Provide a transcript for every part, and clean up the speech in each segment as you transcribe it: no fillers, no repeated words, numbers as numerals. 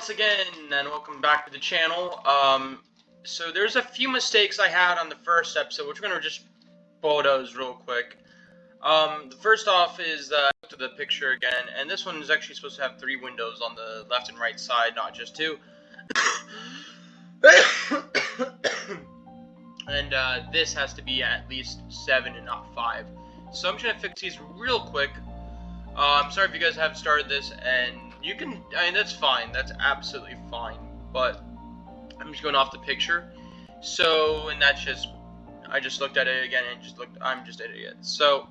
once again, and welcome back to the channel. So there's a few mistakes I had on the first episode, which we're gonna just bulldoze real quick. The first off is to the picture again, and this one is actually supposed to have 3 windows on the left and right side, not just 2. And this has to be at least 7 and not 5. So I'm just gonna fix these real quick. I'm sorry if you guys haven't started this, and you can, I mean, that's fine, that's absolutely fine, but I'm just going off the picture. So, and that's just, I just looked at it again and I'm just an idiot. So,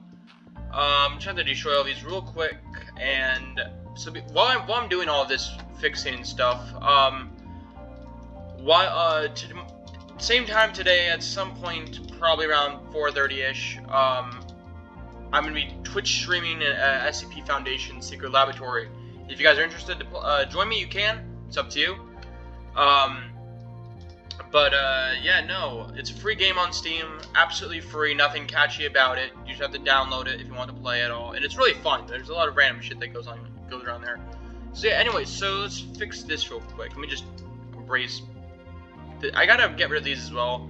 I'm trying to destroy all these real quick, and so while I'm doing all this fixing and stuff, same time today, at some point, probably around 4:30ish, I'm going to be Twitch streaming SCP Foundation Secret Laboratory. If you guys are interested to join me, you can. It's up to you. Yeah, no. It's a free game on Steam. Absolutely free. Nothing catchy about it. You just have to download it if you want to play at all. And it's really fun. There's a lot of random shit that goes around there. So yeah, anyway, so let's fix this real quick. Let me just erase... I gotta get rid of these as well.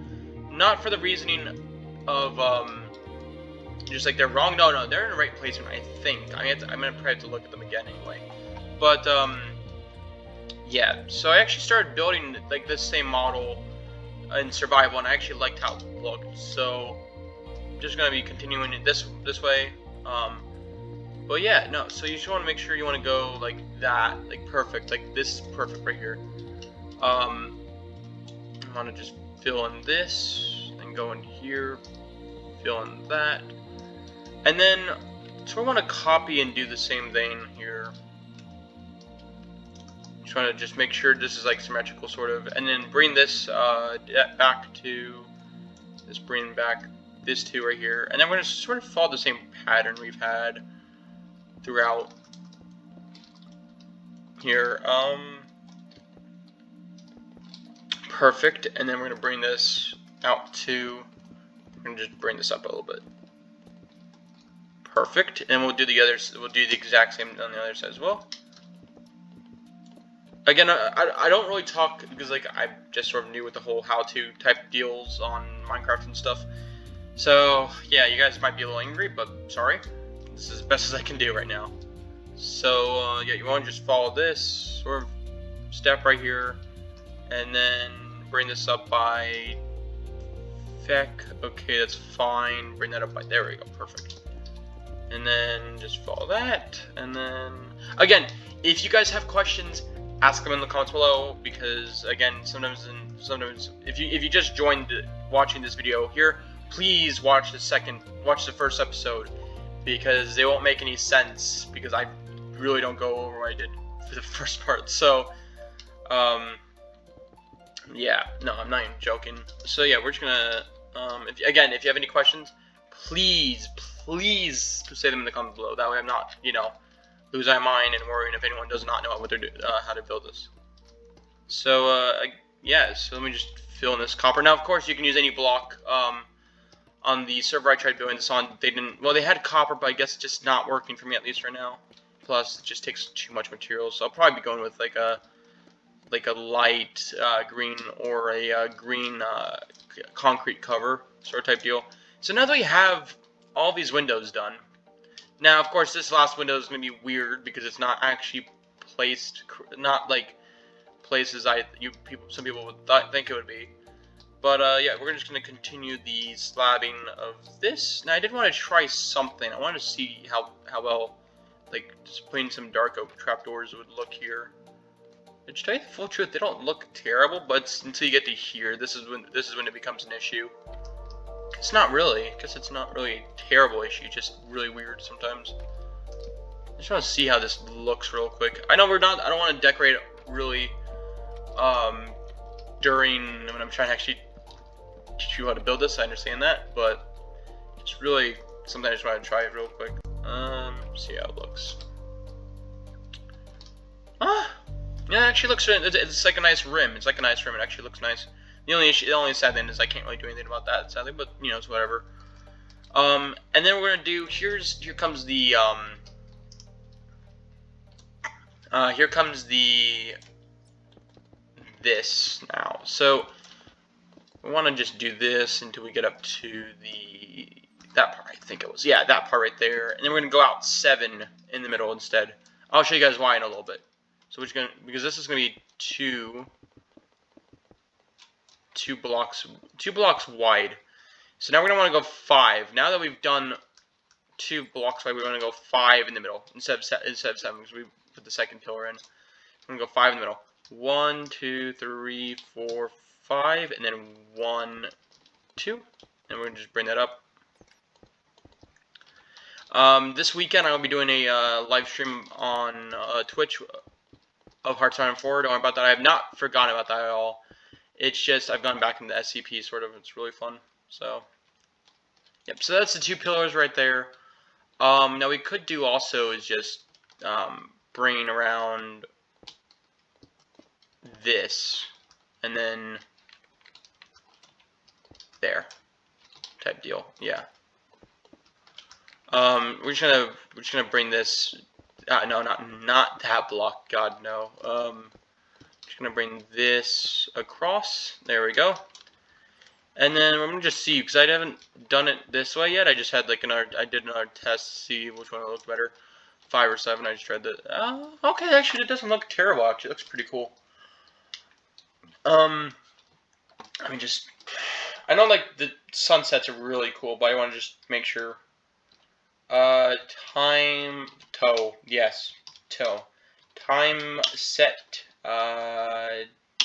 Not for the reasoning of, just like they're wrong. No, they're in the right placement, I think. I'm gonna probably have to look at them again anyway. But, yeah. So I actually started building, like, this same model in survival, and I actually liked how it looked. So, I'm just gonna be continuing it this way. But yeah, no. So you just want to make sure you want to go like that, like perfect, like this is perfect right here. I want to just fill in this, and go in here, fill in that. And then, so I want to copy and do the same thing here. Just want to just make sure this is like symmetrical, sort of, and then bring this back to this. Bring back this two right here, and then we're gonna sort of follow the same pattern we've had throughout here. Perfect. And then we're gonna bring this out to. We're gonna just bring this up a little bit. Perfect, and we'll do the others. We'll do the exact same on the other side as well. Again, I don't really talk because like I'm just sort of new with the whole how-to type deals on Minecraft and stuff. So yeah, you guys might be a little angry, but sorry. This is as best as I can do right now. So yeah, you want to just follow this sort of step right here, and then bring this up by feck. Okay, that's fine. Bring that up by there we go. Perfect. And then just follow that, and then again, if you guys have questions, ask them in the comments below, because again, sometimes if you just joined watching this video here, please watch the first episode, because they won't make any sense, because I really don't go over what I did for the first part. So yeah, no, I'm not even joking. So yeah, we're just gonna if you have any questions, please say them in the comments below. That way I'm not, losing my mind and worrying if anyone does not know what they're how to build this. So yeah, so let me just fill in this copper. Now, of course, you can use any block. On the server I tried building this on, they had copper, but I guess it's just not working for me, at least right now. Plus, it just takes too much material, so I'll probably be going with like a light green or a green concrete cover sort of type deal. So now that we have all these windows done, now of course this last window is going to be weird because it's not actually placed, not like places some people would think it would be. But yeah, we're just going to continue the slabbing of this. Now I did want to try something. I wanted to see how well, like, just putting some dark oak trapdoors would look here. To tell you the full truth, they don't look terrible, but until you get to here, this is when it becomes an issue. It's not really, because it's not really a terrible issue, just really weird sometimes. I just want to see how this looks real quick. I know I don't want to decorate it really, when I'm trying to actually teach you how to build this. I understand that, but it's really something I just want to try it real quick. See how it looks. Yeah, it actually looks, it's like a nice rim. It's like a nice rim. It actually looks nice. The only sad thing is I can't really do anything about that, sadly, but it's whatever. And then we're gonna do, here comes the this now. So we want to just do this until we get up to that part, I think it was. Yeah, that part right there. And then we're going to go out 7 in the middle instead. I'll show you guys why in a little bit. So we're just going to, because this is going to be two blocks wide. So now we're going to want to go 5. Now that we've done 2 blocks wide, we want to go 5 in the middle instead of 7, because we put the second pillar in. We're going to go 5 in the middle. 1, 2, 3, 4, 5, and then 1, 2, and we're going to just bring that up. This weekend I'll be doing a live stream on Twitch of Hearts Iron 4. Don't worry about that. I have not forgotten about that at all. It's just I've gone back into SCP sort of. It's really fun. So, yep. So that's the 2 pillars right there. Now we could do also is just bring around this, and then there, type deal. Yeah. We're just gonna bring this. No, not that block. God no. Just gonna bring this across. There we go. And then I'm gonna just see, because I haven't done it this way yet. I just had like I did another test to see which one would look better. 5 or 7. I just tried that. Okay, actually, it doesn't look terrible. Actually, it looks pretty cool. I mean, I know like the sunsets are really cool, but I want to just make sure. Time set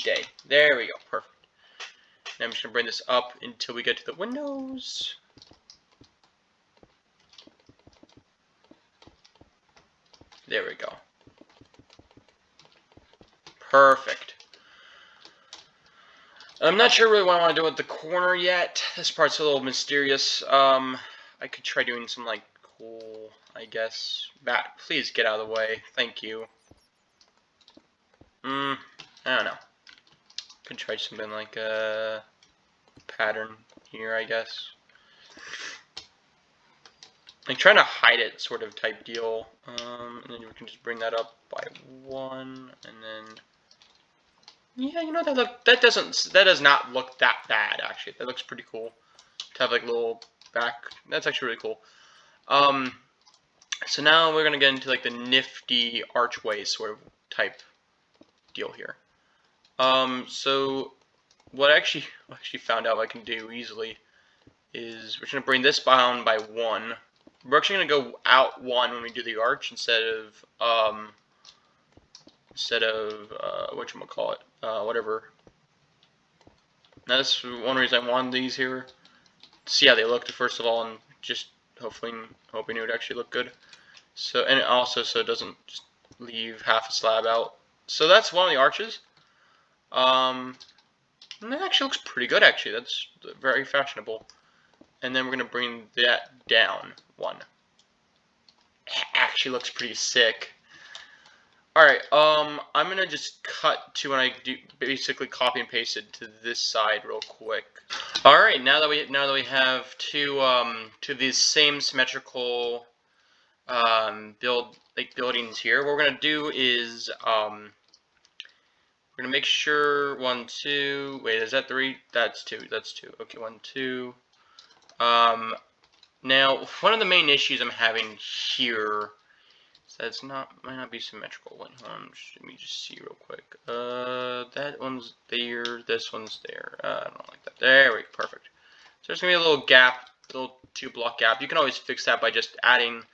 day. There we go. Perfect. Now I'm just gonna bring this up until we get to the windows. There we go. Perfect. I'm not sure really what I want to do with the corner yet. This part's a little mysterious. I could try doing some like cool, I guess. Please get out of the way. Thank you. I don't know. Could try something like a pattern here, I guess. Like trying to hide it sort of type deal. And then we can just bring that up by 1, and then yeah, you know, that does not look that bad actually. That looks pretty cool. To have like little back. That's actually really cool. So now we're gonna get into like the nifty archway sort of type deal here. So what I actually found out I can do easily is we're gonna bring this down by 1. We're actually gonna go out 1 when we do the arch instead of whatchamacallit, whatever. Now that's one reason I wanted these here. See how they looked first of all, and just hoping it would actually look good. So, and also so it doesn't just leave half a slab out. So that's one of the arches. And that actually looks pretty good actually. That's very fashionable. And then we're gonna bring that down 1. It actually looks pretty sick. Alright, I'm gonna just cut to when I do basically copy and paste it to this side real quick. Alright, now that we have two these same symmetrical buildings here, what we're gonna do is we're gonna make sure 1, 2. Wait, is that 3? That's 2. That's 2. Okay, 1, 2. Now one of the main issues I'm having here. That's might not be symmetrical. Wait, hold on, let me just see real quick. That one's there, this one's there. I don't like that. There we go, perfect. So there's gonna be a little gap, a little 2 block gap. You can always fix that by just adding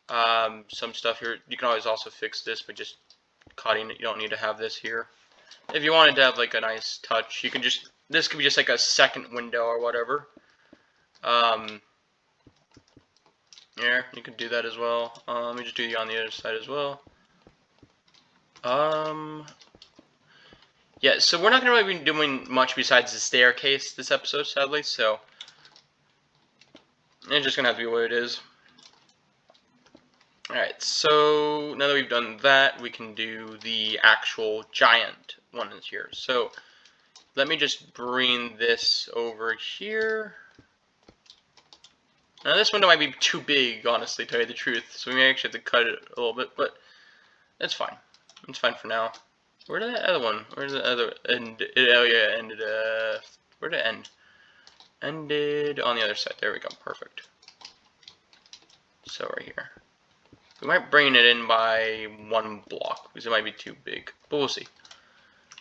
some stuff here. You can always also fix this by just cutting it. You don't need to have this here. If you wanted to have like a nice touch, you can just, this could be just like a second window or whatever. Yeah, you can do that as well. Let me just do the on the other side as well. Yeah, so we're not going to really be doing much besides the staircase this episode, sadly, so it's just going to have to be what it is. Alright, so now that we've done that, we can do the actual giant one here. So let me just bring this over here. Now this window might be too big, honestly, to tell you the truth, so we may actually have to cut it a little bit, but it's fine. It's fine for now. Where did that other one? Where's the other end? Oh yeah, it ended. Where did it end? Ended on the other side. There we go. Perfect. So right here. We might bring it in by 1 block because it might be too big, but we'll see.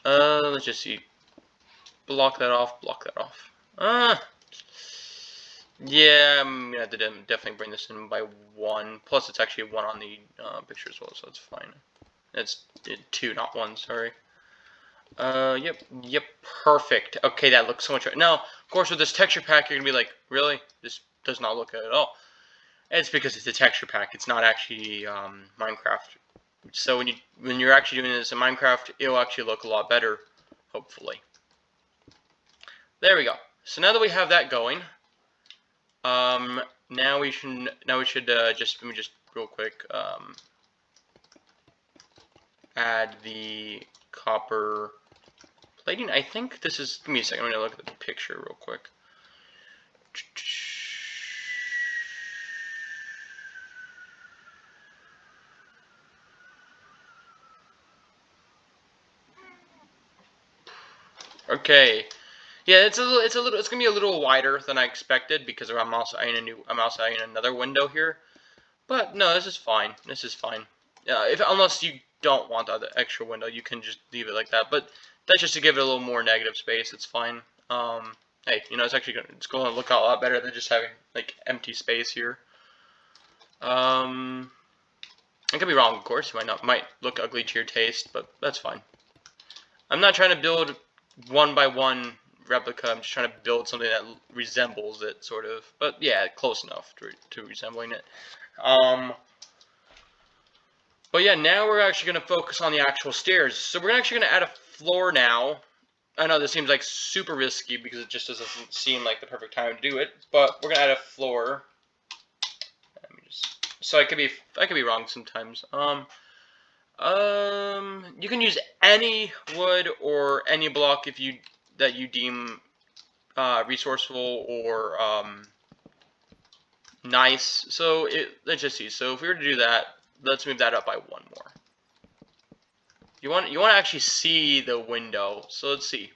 Let's just see. Block that off. Block that off. Yeah, I'm gonna have to definitely bring this in by 1. Plus, it's actually 1 on the picture as well, so it's fine. It's 2, not 1. Sorry. Yep, perfect. Okay, that looks so much better. Now, of course, with this texture pack, you're gonna be like, really? This does not look good at all. It's because it's a texture pack. It's not actually Minecraft. So when you're actually doing this in Minecraft, it'll actually look a lot better, hopefully. There we go. So now that we have that going, now we should just let me just real quick add the copper plating. I think this is. Give me a second. I'm gonna look at the picture real quick. Okay. Yeah, it's gonna be a little wider than I expected because I'm also adding another window here. But no, this is fine. This is fine. Unless you don't want the other extra window, you can just leave it like that. But that's just to give it a little more negative space. It's fine. Hey, it's going to look a lot better than just having like empty space here. I could be wrong, of course. It might look ugly to your taste, but that's fine. I'm not trying to build 1 by 1 replica. I'm just trying to build something that resembles it, sort of. But yeah, close enough to resembling it. But yeah, now we're actually going to focus on the actual stairs. So we're actually going to add a floor now. I know this seems like super risky because it just doesn't seem like the perfect time to do it. But we're going to add a floor. So I could be wrong sometimes. You can use any wood or any block that you deem resourceful or nice. So let's just see. So if we were to do that, let's move that up by 1 more. You want to actually see the window. So let's see.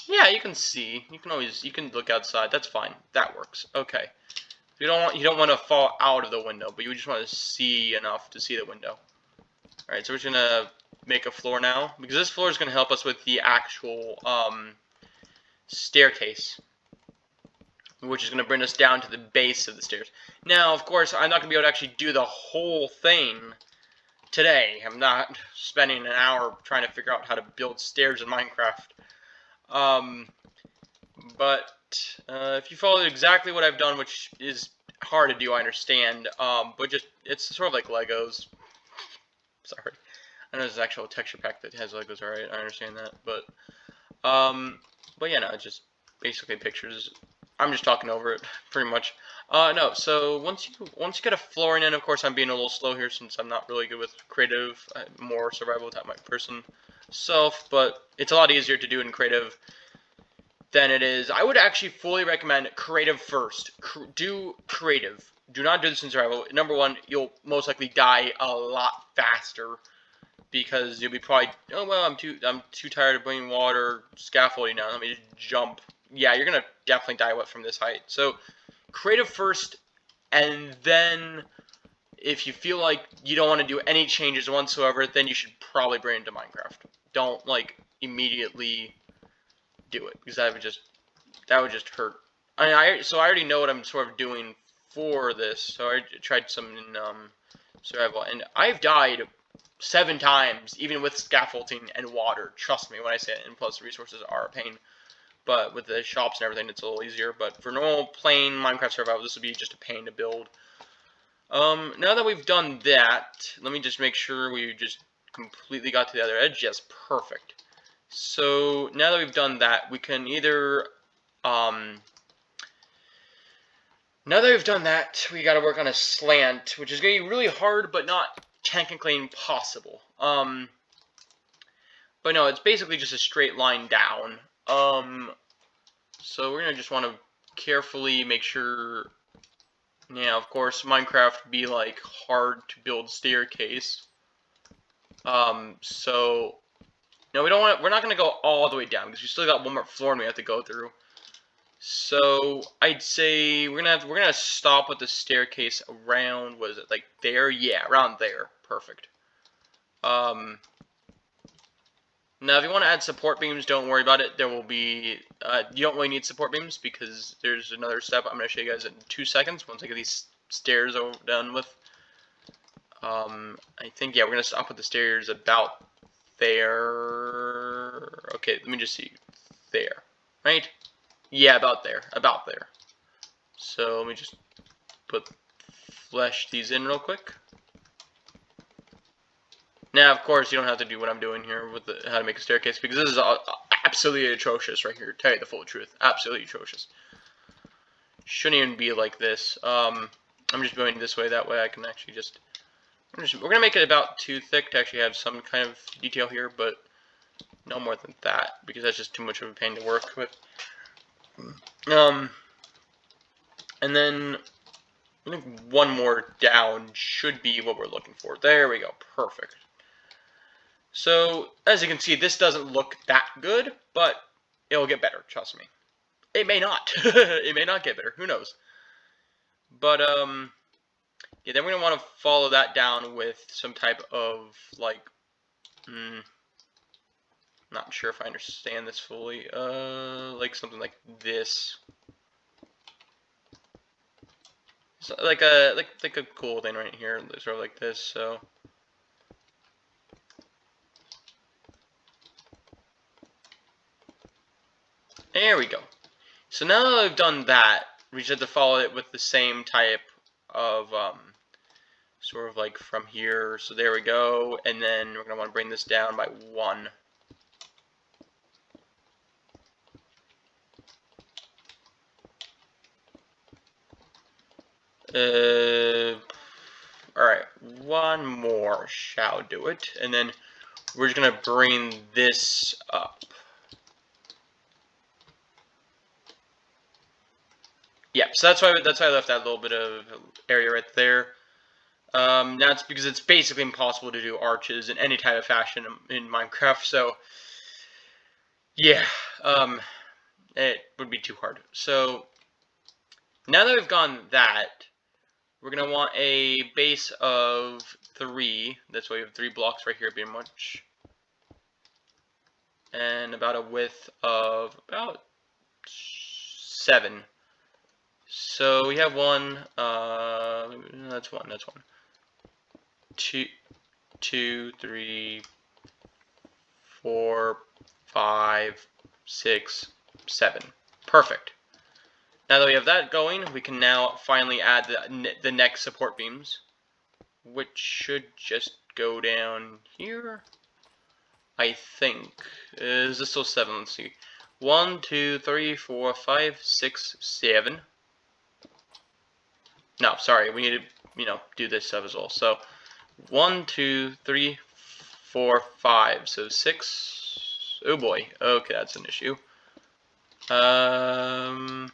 Yeah, you can see. You can look outside. That's fine. That works. Okay. You don't want to fall out of the window, but you just want to see enough to see the window. All right. So we're just gonna make a floor now because this floor is gonna help us with the actual staircase, which is going to bring us down to the base of the stairs. Now, of course, I'm not going to be able to actually do the whole thing today. I'm not spending an hour trying to figure out how to build stairs in Minecraft. But if you follow exactly what I've done, which is hard to do, I understand. But it's sort of like Legos. Sorry. I know there's an actual texture pack that has Legos, alright, I understand that. But yeah, no, it's just basically pictures. I'm just talking over it, pretty much. No, so once you get a flooring in, of course, I'm being a little slow here since I'm not really good with creative. I'm more survival type my person self, but it's a lot easier to do in creative than it is. I would actually fully recommend creative first. Do creative. Do not do this in survival. Number 1, you'll most likely die a lot faster because you'll be probably, oh well, I'm too tired of bringing water, scaffolding now. Let me just jump. Yeah, you're gonna definitely die from this height. So creative first, and then if you feel like you don't want to do any changes whatsoever, then you should probably bring it into Minecraft. Don't like immediately do it because that would just hurt. So I already know what I'm sort of doing for this. So I tried some in survival, and I've died 7 times, even with scaffolding and water. Trust me when I say it. And plus, the resources are a pain. But with the shops and everything, it's a little easier. But for normal, plain Minecraft survival, this would be just a pain to build. Now that we've done that, let me just make sure we just completely got to the other edge. Yes, perfect. So now that we've done that, we can either now that we've done that, we got to work on a slant, which is going to be really hard, but not technically impossible. But no, it's basically just a straight line down. So we're gonna just want to carefully make sure. Yeah, of course, Minecraft be like hard to build staircase. So no, we don't want. We're not gonna go all the way down because we still got one more floor and we have to go through. So I'd say we're gonna stop with the staircase around. Was it like there? Yeah, around there. Perfect. Now, if you want to add support beams, don't worry about it. There will be, you don't really need support beams because there's another step I'm going to show you guys in 2 seconds once I get these stairs done with. I think, yeah, we're going to stop with the stairs about there. Okay, let me just see. There, right? Yeah, about there, So let me just flesh these in real quick. Now, of course, you don't have to do what I'm doing here with how to make a staircase, because this is absolutely atrocious right here. To tell you the full truth, absolutely atrocious. Shouldn't even be like this. I'm just going this way. That way, I can actually just. We're gonna make it about too thick to actually have some kind of detail here, but no more than that, because that's just too much of a pain to work with. And then I think one more down should be what we're looking for. There we go. Perfect. So, as you can see, this doesn't look that good, but it'll get better, trust me. It may not. It may not get better. Who knows? But, yeah, then we're going to want to follow that down with some type of, like, not sure if I understand this fully. Like something like this. So, like a cool thing right here, sort of like this, so. There we go. So now that I've done that, we just have to follow it with the same type of, sort of like from here. So there we go. And then we're going to want to bring this down by 1. Alright, one more shall do it. And then we're just going to bring this up. Yeah, so that's why I left that little bit of area right there. Now it's because it's basically impossible to do arches in any type of fashion in Minecraft, so yeah, it would be too hard. So now that we've gone that, we're gonna want a base of 3. That's why we have 3 blocks right here, pretty much, and about a width of about 7. So we have 1. That's 1. 2, 3, 4, 5, 6, 7. Perfect. Now that we have that going, we can now finally add the next support beams, which should just go down here. I think. Is this still 7? Let's see. 1, 2, 3, 4, 5, 6, 7. No, sorry, we need to, do this stuff as well. So 1, 2, 3, 4, 5. So 6. Oh boy. Okay, that's an issue. Do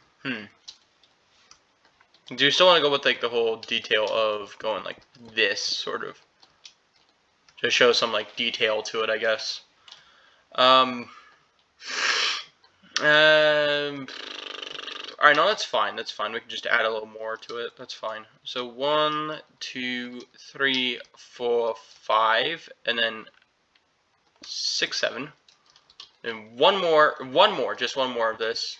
you still want to go with like the whole detail of going like this sort of to show some like detail to it, I guess. Alright, no, that's fine. That's fine. We can just add a little more to it. That's fine. So 1, 2, 3, 4, 5, and then 6, 7, and one more, just one more of this.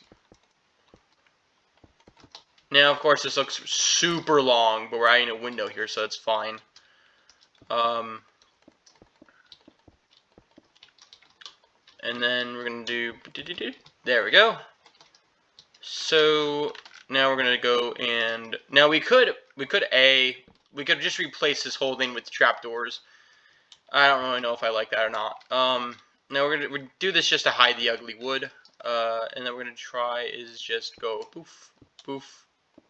Now, of course, this looks super long, but we're adding a window here, so it's fine. And then we're gonna do. There we go. So now we're gonna go and now we could just replace this whole thing with trapdoors. I don't really know if I like that or not. Now we're gonna do this just to hide the ugly wood. And then we're gonna try is just go poof, poof,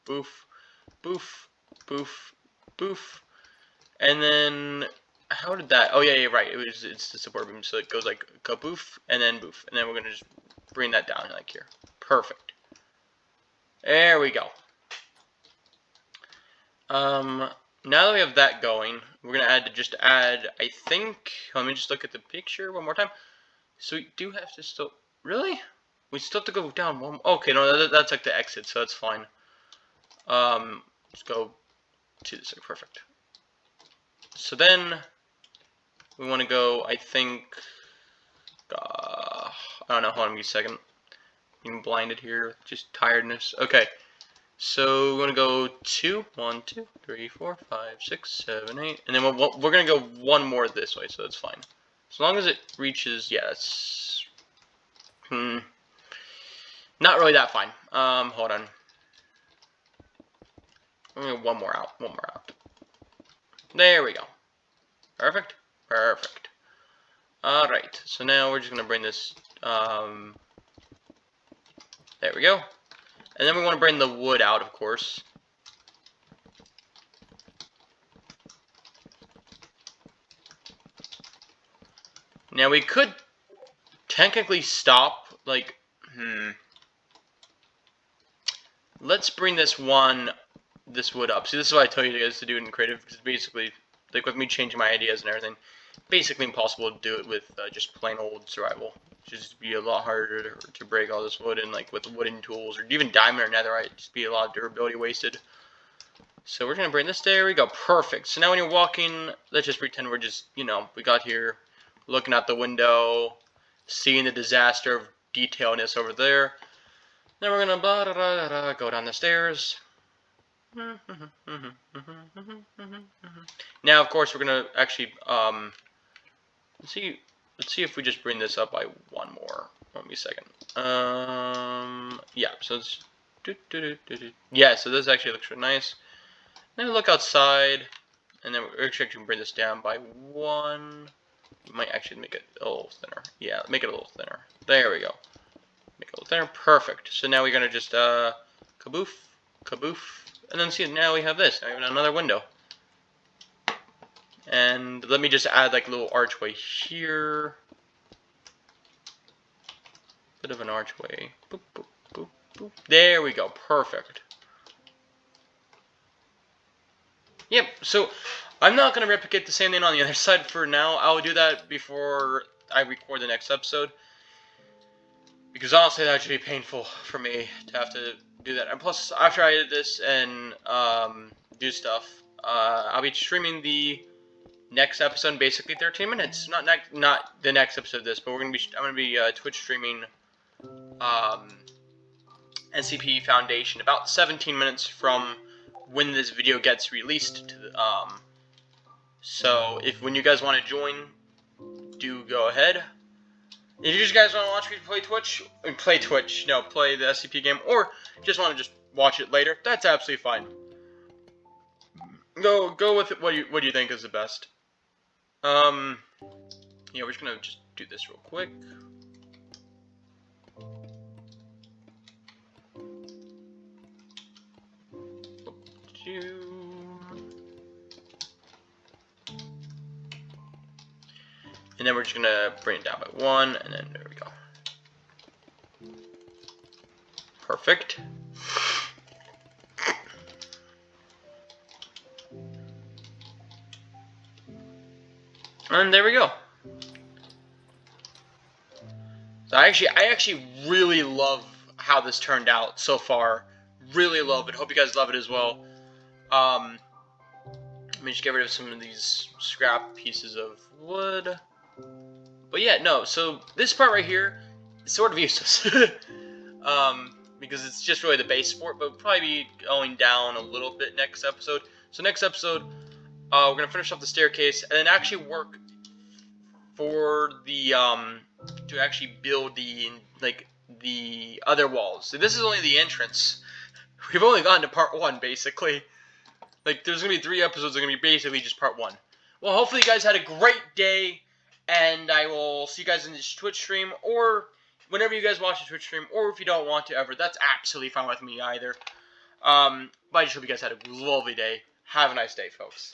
poof, poof, poof, poof, and then how did that? Oh yeah, right. It's the support beam, so it goes like kaboof and then boof, and then we're gonna just bring that down like here. Perfect. There we go. now that we have that going, we're gonna add. I think. Let me just look at the picture one more time. So we do have to still. Really? We still have to go down one. Okay, no, that's like the exit, so that's fine. Let's go to this. Perfect. So then we want to go. I think. I don't know. Hold on, give me a second. Being blinded here, just tiredness. Okay. So we're gonna go 2, 1, 2, 3, 4, 5, 6, 7, 8, and then we're gonna go one more this way, so that's fine. As long as it reaches, yeah, that's not really that fine. Hold on. I'm gonna go one more out. There we go. Perfect. Perfect. All right. So now we're just gonna bring this. There we go. And then we want to bring the wood out, of course. Now we could technically stop, like, let's bring this wood up. See, this is what I told you guys to do in creative, because basically, like with me changing my ideas and everything, basically impossible to do it with just plain old survival. Just be a lot harder to break all this wood, and like with wooden tools or even diamond or netherite, just be a lot of durability wasted. So we're gonna bring this. There we go. Perfect. So now when you're walking, let's just pretend we're just, we got here, looking out the window, seeing the disaster of detailness over there. Then we're gonna go down the stairs. Now, of course, we're gonna actually let's see if we just bring this up by one more. Give me a second. Yeah. So it's yeah. So this actually looks really nice. Then we look outside, and then we're actually going to bring this down by 1. We might actually make it a little thinner. Yeah, make it a little thinner. There we go. Make it a little thinner. Perfect. So now we're going to just kaboof, kaboof, and then see, now we have this. Now we have another window. And let me just add like a little archway here. Bit of an archway. Boop, boop, boop, boop. There we go. Perfect. Yep, so I'm not going to replicate the same thing on the other side for now. I'll do that before I record the next episode. Because honestly, that should be painful for me to have to do that. And plus, after I edit this and do stuff, I'll be streaming the next episode in basically 13 minutes. Not the next episode of this, but I'm going to be Twitch streaming NCP Foundation about 17 minutes from when this video gets released to the, so when you guys want to join, do go ahead. If you guys want to watch me play play the SCP game, or just want to just watch it later, that's absolutely fine. Go with it, what you think is the best. Yeah, we're just gonna do this real quick. And then we're just gonna bring it down by 1, and then there we go. Perfect. And there we go. So I actually really love how this turned out so far. Really love it. Hope you guys love it as well. Let me just get rid of some of these scrap pieces of wood. But yeah, no, so this part right here is sort of useless. Because it's just really the base for it, but we'll probably be going down a little bit next episode. So next episode, we're going to finish off the staircase, and then actually work for the, to actually build the other walls. So this is only the entrance. We've only gotten to part 1, basically. Like, there's going to be 3 episodes that are going to be basically just part 1. Well, hopefully you guys had a great day, and I will see you guys in this Twitch stream, or whenever you guys watch the Twitch stream, or if you don't want to ever, that's absolutely fine with me either. But I just hope you guys had a lovely day. Have a nice day, folks.